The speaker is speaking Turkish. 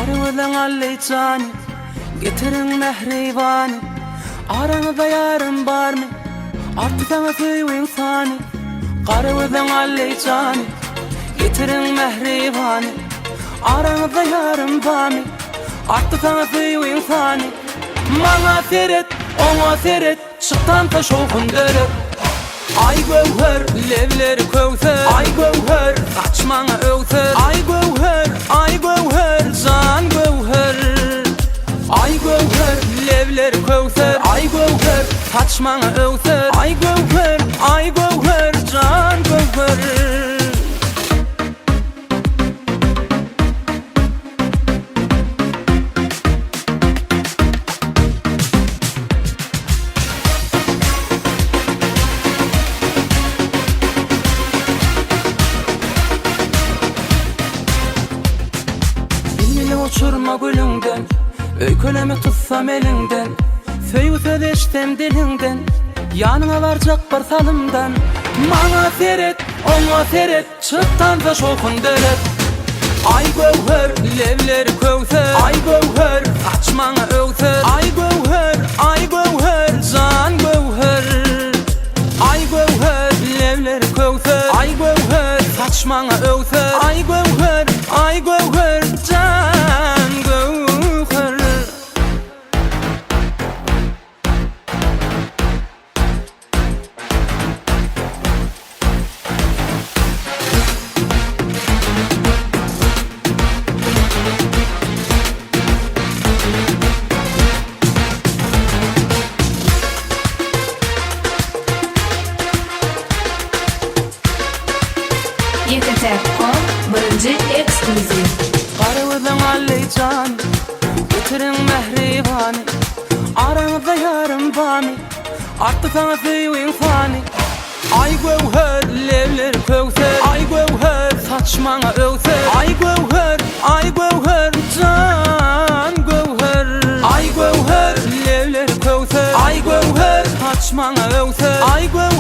Karıvılan alleycani, getirin mehribani. Aranızda yarım var mı? Artıdan öpüyü insani. Karıvılan alleycani, getirin mehribani. Aranızda yarım var mı? Artıdan öpüyü insani. Bana seyret, ona seyret, çıktan taş okun deret. Ay gövher, levleri kövser. Ay gövher, kaçmana övser. Ay gövher, can gövher. Ay gövher, levleri kövser. Ay gövher, kaçmana övser. Ay gövher, can gövher. Uçurma gülünden, öyküleme tutsam elinden. Söyüse deştem dilinden, yanına varacak bar salımdan. Bana seyret, ona seyret, çıktan taş okun deret. Ay gövher, levleri kövser. Ay gövher, kaçmana övser. Ay gövher, can gövher. Ay gövher, levleri kövser. Ay gövher, kaçmana övser. Ay gövher, can gövher. YTT.com birinci ekskluziv. Karıvılan alleycani, getirin mehribani. Aranızda yarım bani, artıdan öpüyü insani. Ay gövher, levleri kövser. Ay gövher, saçmana övser. Ay gövher, can gövher. Ay gövher, levleri kövser. Ay gövher, saçmana övser. Ay gövher,